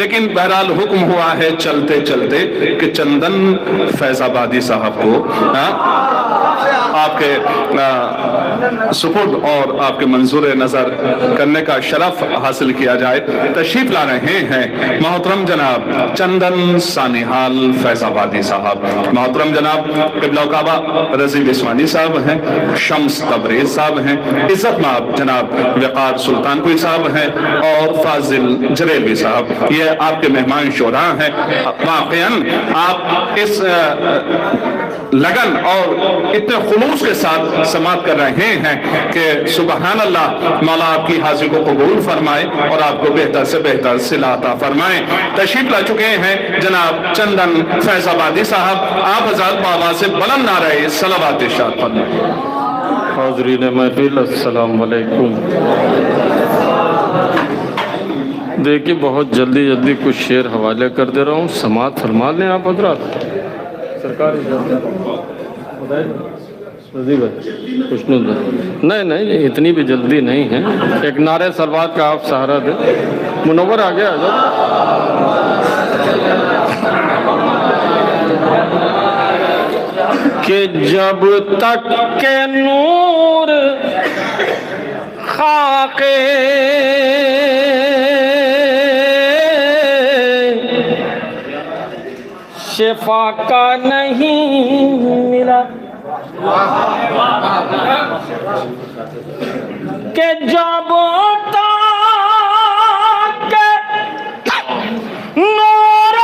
लेकिन बहरहाल हुक्म हुआ है चलते चलते कि चंदन फैजाबादी साहब को आपके सुपुर्द और आपके मंजूर नजर करने का शरफ हासिल किया जाए। तशरीफ ला रहे हैं मोहतरम जनाब चंदन सानिहाल फैजाबादी साहब। मोहतरम जनाब क़िबला काबा रज़ी बिस्वानी साहब हैं, शम्स तबरेज साहब हैं, इज्जत माब जनाब वक़ार सुल्तानपुरी साहब हैं और फाजिल जरेबी साहब। ये आपके मेहमान शोरा हैं। वाक़ईन आप इस लगन और इतने खुलूस के साथ समात कर रहे हैं कि सुबहान अल्लाह, मौला आपकी हाजिरी को कबूल फरमाए और आपको बेहतर से बेहतर सिला अता फरमाए। तशरीफ ला चुके हैं जनाब चंदन फैजाबादी साहब। आप हज़रात बाबा से बुलंद नारे सलावत इरशाद फरमाएं। हाज़रीन महफिल अस्सलाम वालेकुम। देखिए बहुत जल्दी जल्दी कुछ शेर हवाले कर दे रहा हूँ, समात फरमा लें आप हजरात। सरकार कुछ नहीं नहीं इतनी भी जल्दी नहीं है। एक नारे सलवात का आप सहारा दे। मुनव्वर आ गया कि जब तक के नूर खाके शिफा का नहीं मिला कि जब तक नूर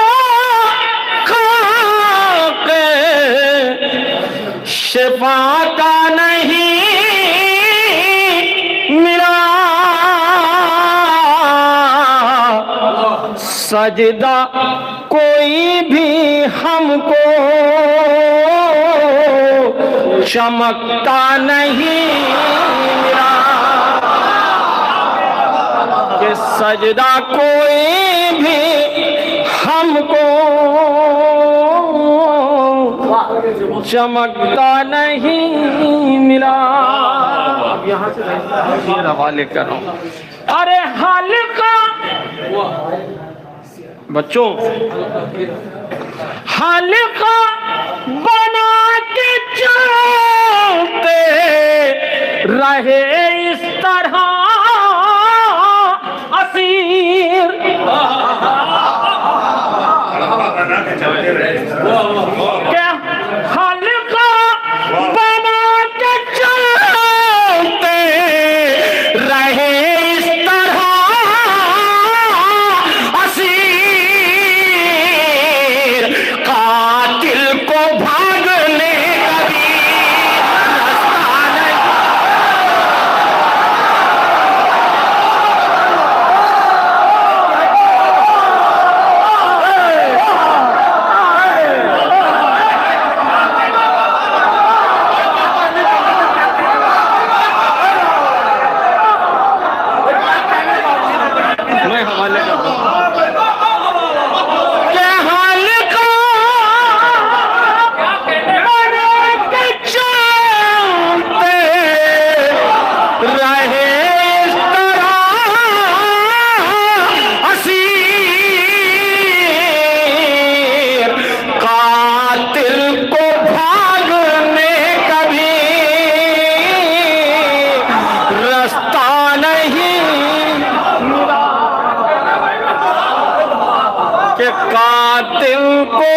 खाके शिफा का नहीं मिला, सजदा कोई भी हमको चमकता नहीं मिला, कि सजदा कोई भी हमको चमकता नहीं मिला। यहाँ से हवाले कर रहा हूँ। अरे हल्का बच्चों हल्का बना के चलते रहे इस तरह असीर, क्या हल्का बना के चलते रहे इस तरह असीर, कातिल को भागने का भी कातिल को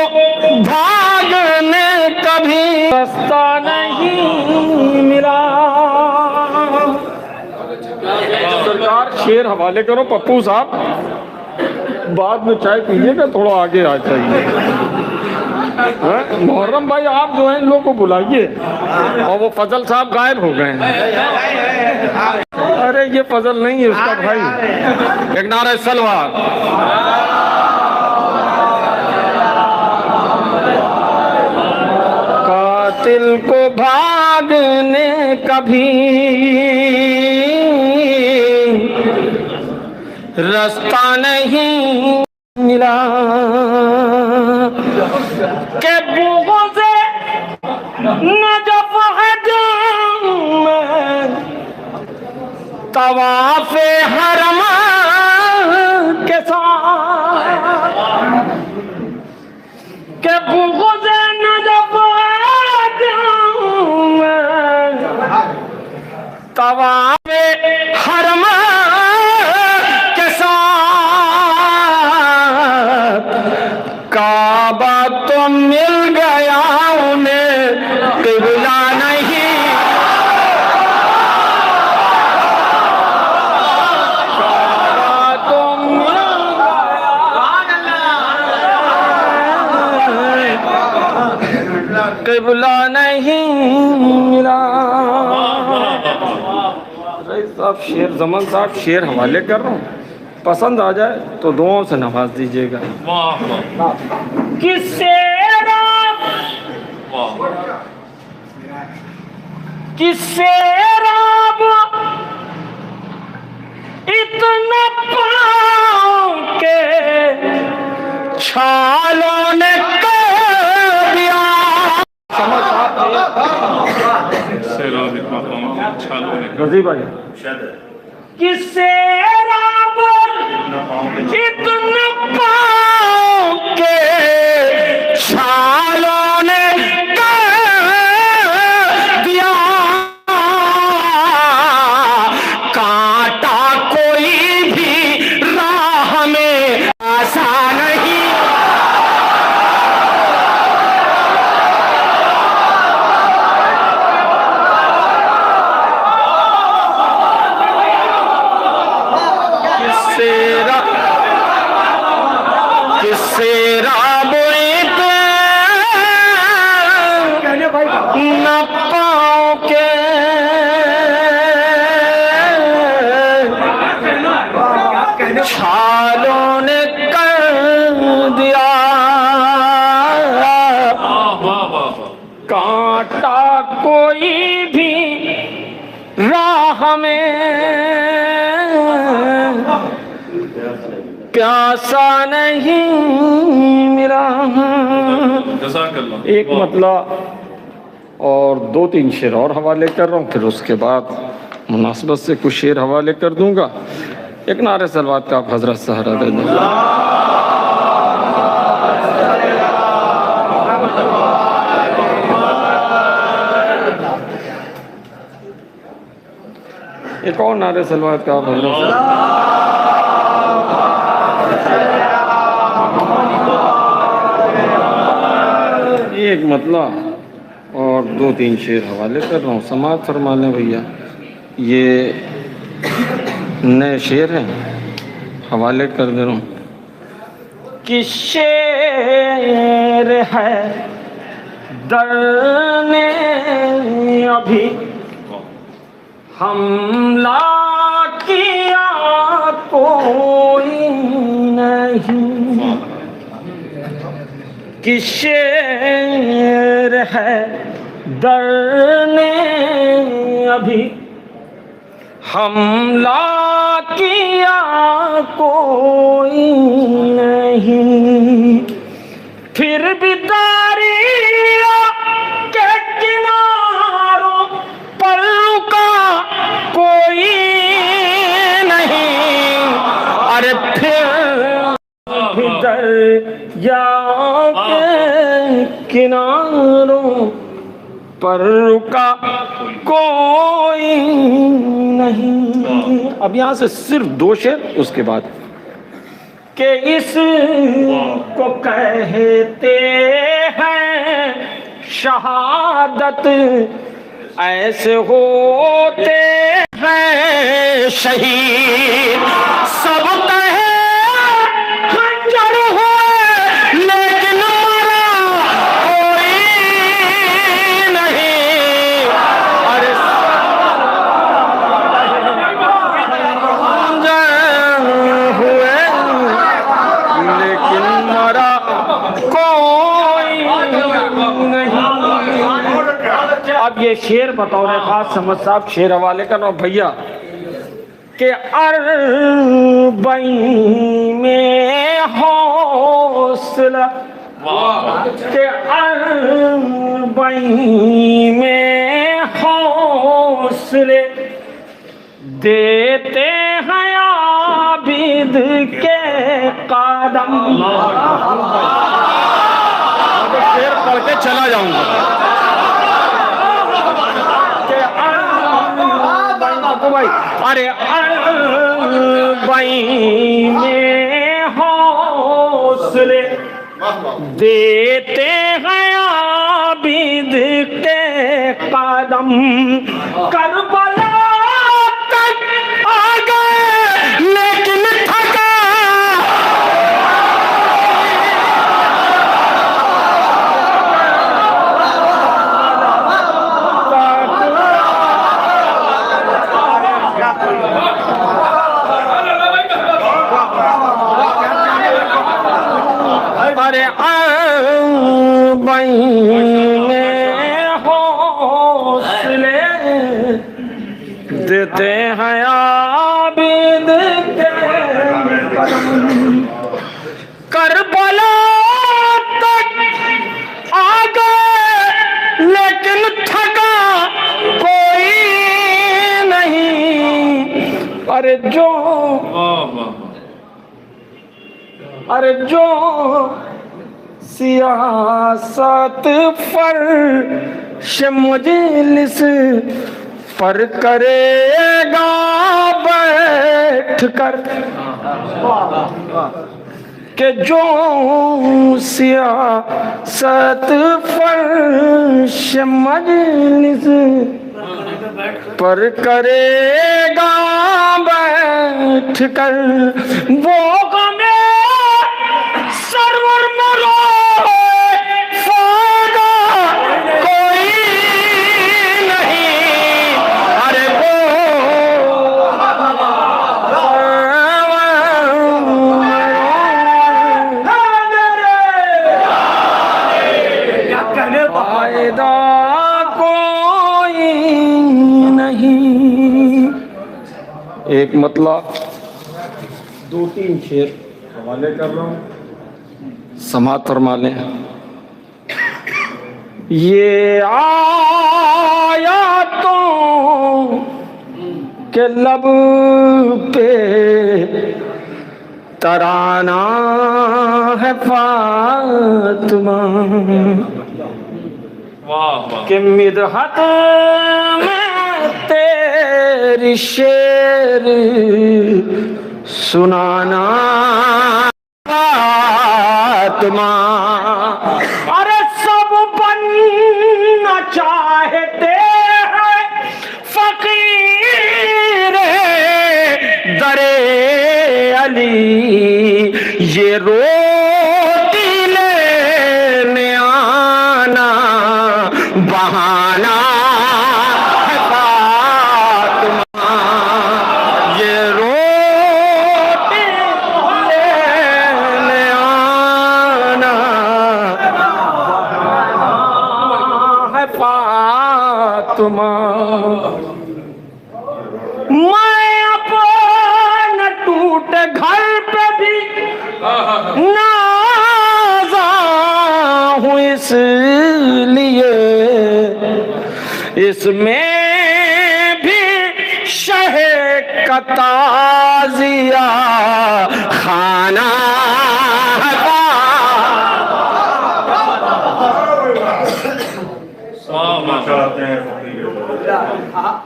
भागने कभी रास्ता नहीं मिला। सरकार शेर हवाले करो पप्पू साहब, बाद में चाय पीजिएगा, थोड़ा आगे आ जाइए। मोहर्रम भाई आप जो है इन लोगों को बुलाइए। और वो फजल साहब गायब हो गए हैं। अरे ये फजल नहीं है उसका भाई। एक नारा सलवार। कातिल को भागने कभी रास्ता नहीं मिला, के बुगों से नजफ है तवाफ़े हरम के साथ, बुग़्ज़ नजफ़ तवाफ़ हरम के साथ काबा तो मिल गया उन्हें क़िबला नहीं। क़िबला नहीं मिला। रईस साहब शेर, ज़मान साहब शेर हवाले कर रहा हूँ, पसंद आ जाए तो दुआओं से नवाज दीजिएगा। किससे किससे रब इतना पाँव के छालों ने रजी भाई किससे रब इतना पाँव के छालों ने दिया। कांटा कोई भी राह में आसान नहीं। छालों ने कर दिया। कांटा कोई भी राह में प्यासा नहीं मिला। एक मतलब और 2-3 शेर और हवाले कर रहा हूँ, फिर उसके बाद मुनासिबत से कुछ शेर हवाले कर दूंगा। एक नारे सलवात का आप हजरत सहारा दे दें। एक और नारे सलवात का आप हजरत एक मतलब और 2-3 शेर हवाले कर रहा हूँ। समाज फरमा लें भैया, ये नए शेर हैं, हवाले कर दे रहा हूँ। कि शेर है दर ने अभी हमला किया कोई नहीं। कि शेर है दर ने अभी हमला किया कोई नहीं। फिर भी दरिया के किनारों पर रुका कोई नहीं। अरे फिर भी दरिया के किनारों पर रुका कोई नहीं। अब यहाँ से सिर्फ 2 शेर, उसके बाद के इस को कहते हैं शहादत, ऐसे होते हैं शहीद। सब कहे खंजर हुए लेकिन मरा कोई नहीं। अरे खंजर हुए लेकिन मरा कोई नहीं। अब ये शेर बतौर खास समझ साहब शेर हवाले का ना भैया के अरबई में हौसला के अरबई में हौसले देते हैं आबिद के कदम। शेर पढ़ के चला जाऊंगा। भाई अरे भाई में हौसले देते हैं आबिद के कदम, करबला तक आ गए लेकिन थका। अरे भाई में हौसले देते हैं आबिद के करबला तक आ गए लेकिन थका कोई नहीं। अरे जो सियासत फर्श मजलिस पर करेगा बैठ कर, के जो सियासत फर्श मजलिस पर करेगा बैठ कर, वो गमे सरवर मरो फायदा कोई नहीं। अरे वो फायदा कोई नहीं। एक मतलब 2-3 शेर हवाले कर रहा हूँ, समात फरमा लें। ये आयातों के लब पे तराना है फातिमा के मिदहत में तेरी शेर सुनाना फातिमा। अरे सब बनना चाहते हैं फकीर दरे अली, ये रोटी लेने आना बहाना है फातिमा। ये रोटी लेने आना है फातिमा। मैं अपने टूटे घर पे भी नाज़ा हूँ, इसलिए इसमें भी शहे का ताज़िया खाना है।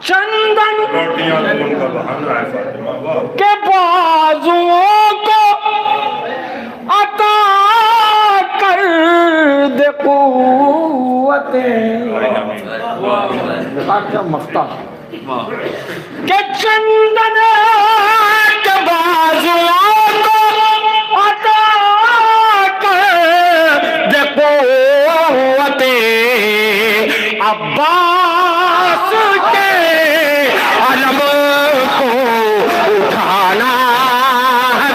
चंदन के बाजुओं को अता कर दे कुव्वतें, क्या मख्ता के चंदन के बाजुओं को अता कर दे कुव्वतें, अब्बास के अलम को उठाना है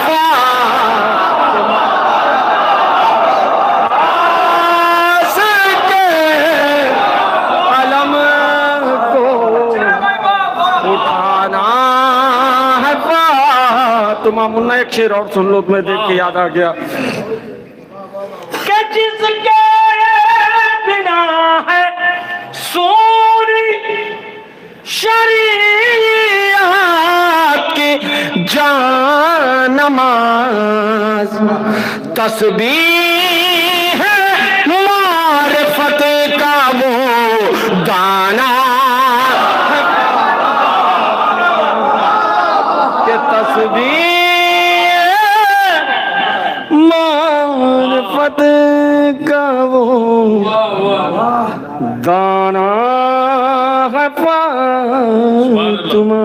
अब्बास के अलम को उठाना है फातिमा। मुन्ना एक शेर और सुन लो, मैं देख के याद आ गया कि जिसके बिना है सोरी शरीयत की जानमाज़, तस्बीह है दाना के तस्बीह मारिफत का वो दाना है फातिमा।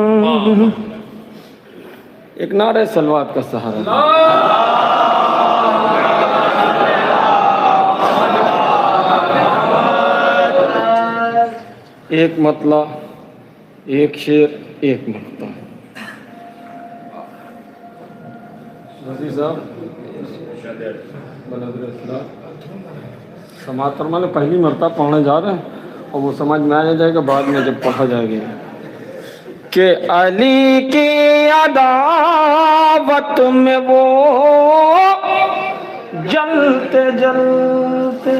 एक नारे सलवात का सहारा। एक मतला, एक शेर, एक मक्ता। समातर माने पहली मरतबा पढ़ने जा रहे हैं और वो समझ में आ जाएगा बाद में जब पढ़ा जाएगा कि अली की अदावत में वो जलते जलते,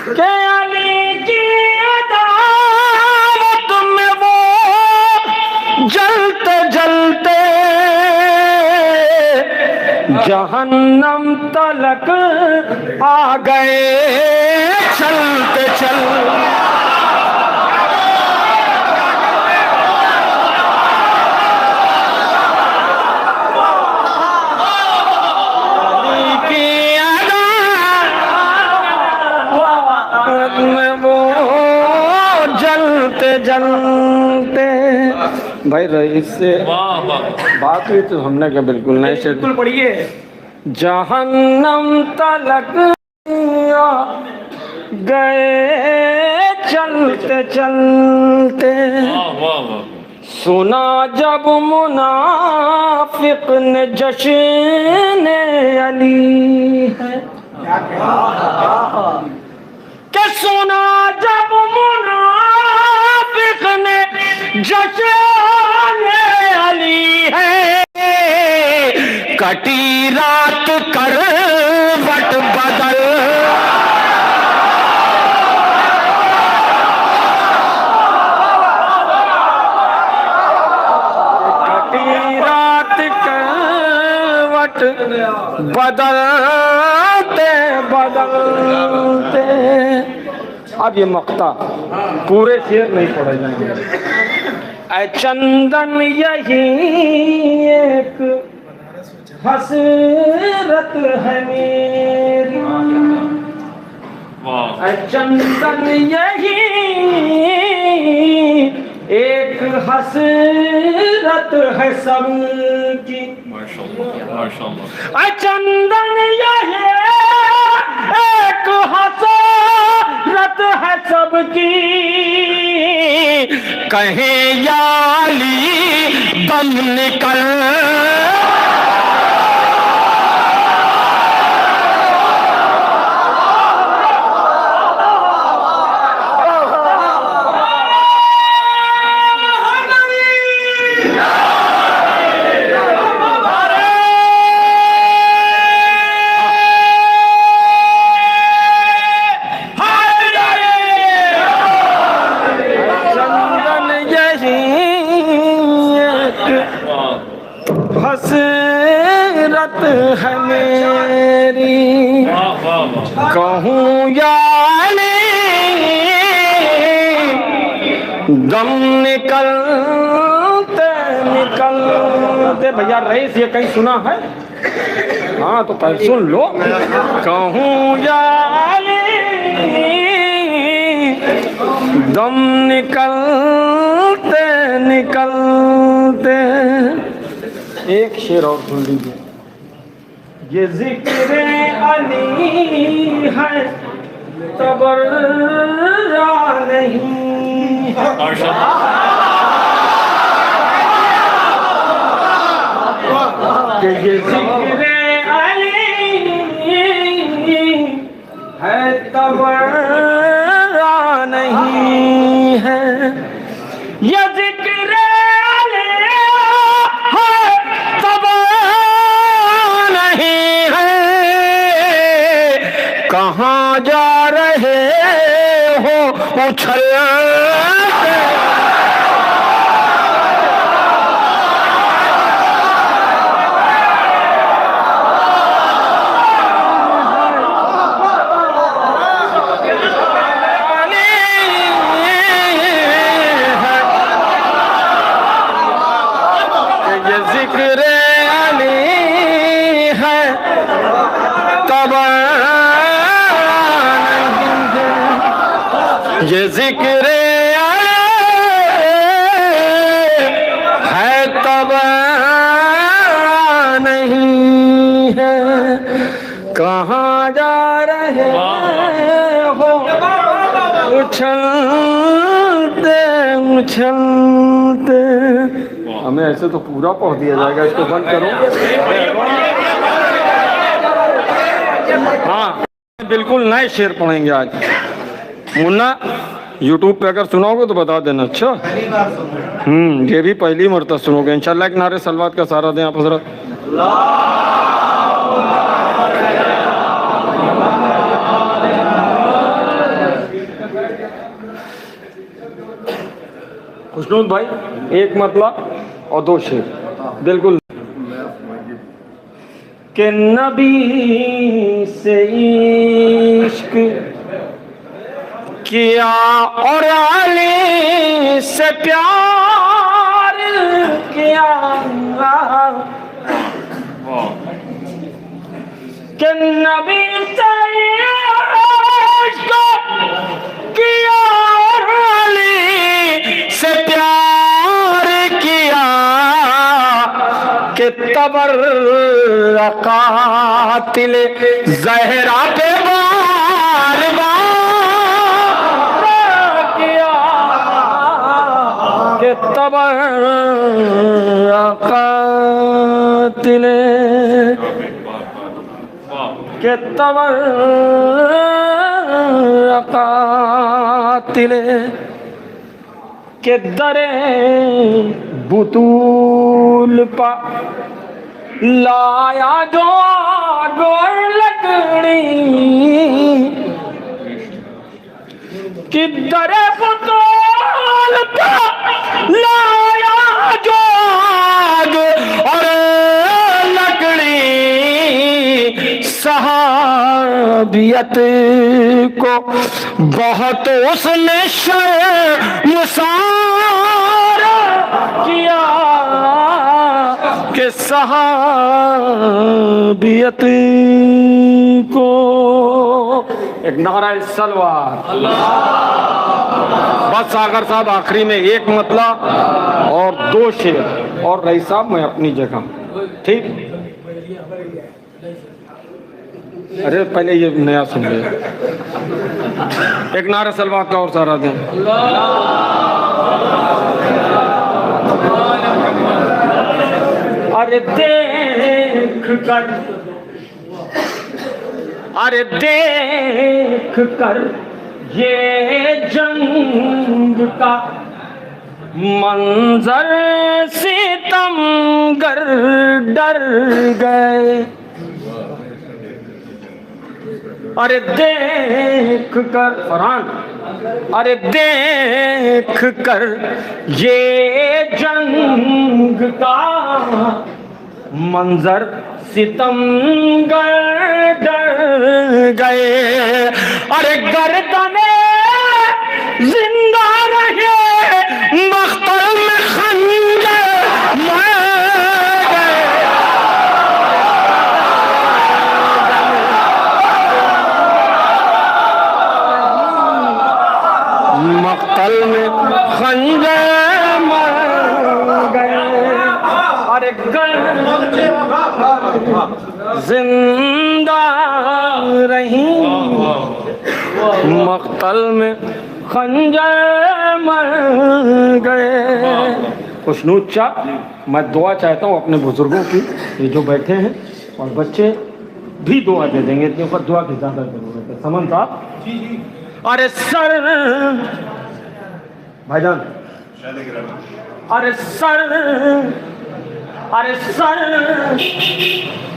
के अली की अदावत में वो जलते जलते जहन्नम तलक आ गए चलते चलते। जलते भाई रईस से बात हुई तो हमने कहा बिल्कुल नहीं से बिल्कुल पढ़िए। जहन्नम तलक गए चलते चलते, सुना जब मुनाफिक ने जश्न अली है, के सुना जब मुनाफिक ने जश्न अली है, कटी रात करवट बदल बदलते बदलते। अब ये मक्ता पूरे शेर नहीं पढ़े जाएंगे। ऐ चंदन यही एक हसरत है मेरी, ऐ चंदन यही एक हसरत है सबकी। चंदन यही एक हसरत है सबकी, कहे याली दम निकल हसरत है मेरी, कहूँ याली दम निकलते निकलते। भैया रईस ये कहीं सुना है? हाँ तो पहले सुन लो। कहूँ याली दम निकलते निकलते। एक शेर और सुन लीजिए। ये जिक्र अली है तबर्रा नहीं, कि ये जिक्र अली है तबर्रा नहीं है, ये जिक्र कहाँ जा रहे हो उछल जिक्र है तब नहीं है, कहाँ जा रहे हो उछलते उछलते। हमें ऐसे तो पूरा पढ़ दिया जाएगा, इसको बंद करो। हाँ बिल्कुल नए शेर पढ़ेंगे आज। मुन्ना यूट्यूब पे अगर सुनाओगे तो बता देना। अच्छा ये भी पहली मरतबा सुनोगे इंशाल्लाह। एक नारे सलवात का सहारा दें आप हजरत। खुशनूद भाई एक मतलब और दो शेर बिल्कुल। कि नबी से इश्क किया और अली से प्यार किया, कि नबी से इश्क किया और अली से प्यार किया, कि तबर कातिल ज़हरा पे बार बार किया, कि तबर कातिल के तबर कातिल के दरे बुतूल पा लाया जो गोर लकड़ी, कि दरे बुतूल पा लाया जो और लकड़ी, सहाबियत को बहुत उसने शर्मसार किया, कि सहाबियत को एक नारा सलवार। बस सागर साहब आखिरी में एक मतलब और दो शेर और रही साहब मैं अपनी जगह। ठीक अरे पहले ये नया सुन ले। एक नारा सलवार का और सारा दें। अरे देख कर, अरे देख कर ये जंग का मंजर सितमगर डर गए, अरे देख कर फरहान, अरे देख कर ये जंग का मंजर सितमगर डर गए, अरे गर्दने जिंदा रहे मख्तर में खंजर मर गए, मख्तर में खंजर मर गए, अरे जिंदा रही मख्तल में खंजर मर गए। खुशनूद चाह मैं दुआ चाहता हूँ अपने बुजुर्गों की, ये जो बैठे हैं और बच्चे भी दुआ दे देंगे, इतने ऊपर दुआ की ज्यादा जरूरत है। समन साहब अरे सर भाईजान, अरे सर, अरे सर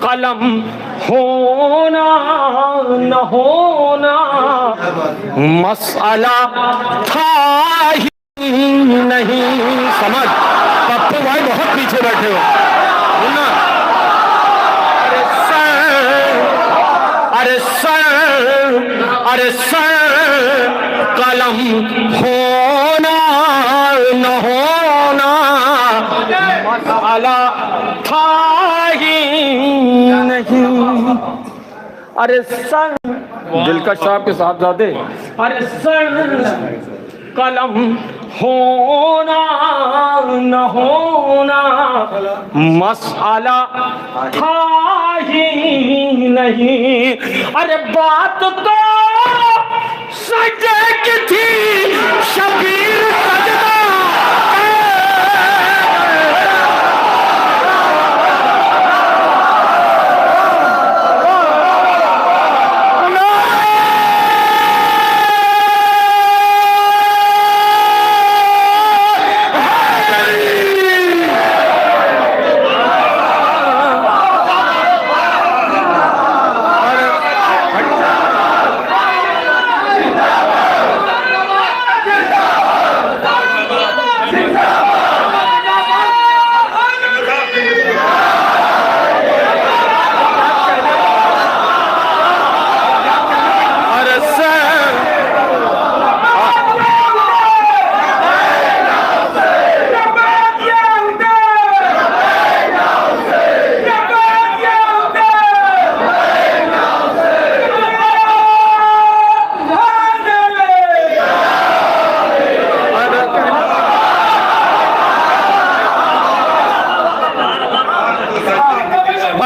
कलम होना न होना मसला था ही नहीं। समझ पप्पू भाई बहुत पीछे बैठे हो ना। अरे सर, अरे सर, अरे सर कलम होना न होना मसला था ही नहीं। अरे सर दिलकश साहब के साहबजादे, अरे सर कलम होना न होना मसला था ही नहीं। अरे बात तो सजे की थी शबीर सजदा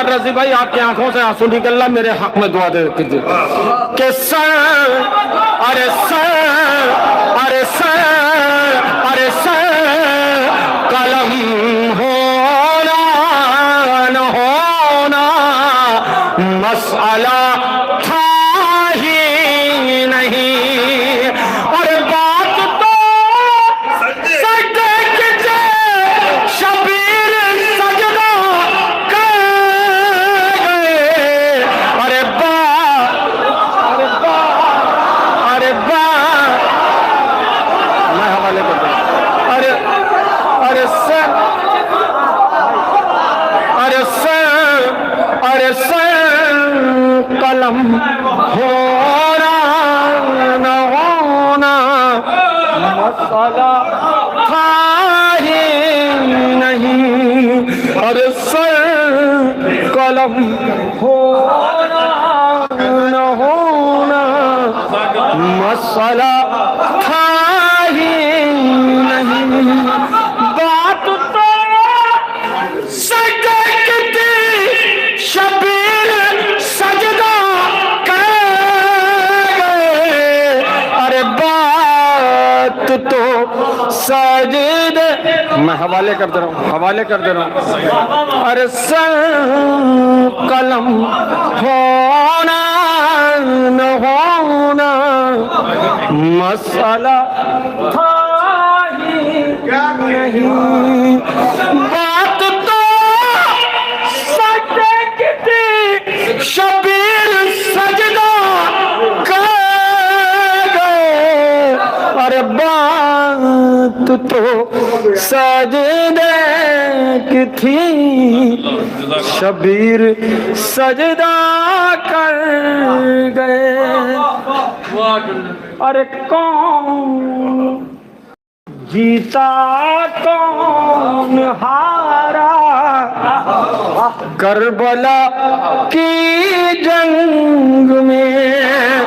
रजी भाई आपकी आंखों से आंसू निकल रहा, मेरे हक में दुआ दे दीजिए कि सर अरे सर अरे सर अरे सर कलम होना न होना मसला था ही नहीं। और बात तो सजदे की शबीर सजदा कलम होना न होना मसला था ही नहीं। और सर कलम होना न होना मसला था ही नहीं। बात तो सजदे की थी शबीर सजदा कर गए। अरे बात तो सजदे, मैं हवाले कर दे रहा हूँ, हवाले कर दे रहा हूँ। अरे सर कलम होना न होना मसला था ही नहीं। बात तो सजदे की थी शबीर सजदा कर गए। अरे बात तो सजदे की थी शबीर सजदा कर गए। अरे कौन जीता कौन हारा करबला की जंग में।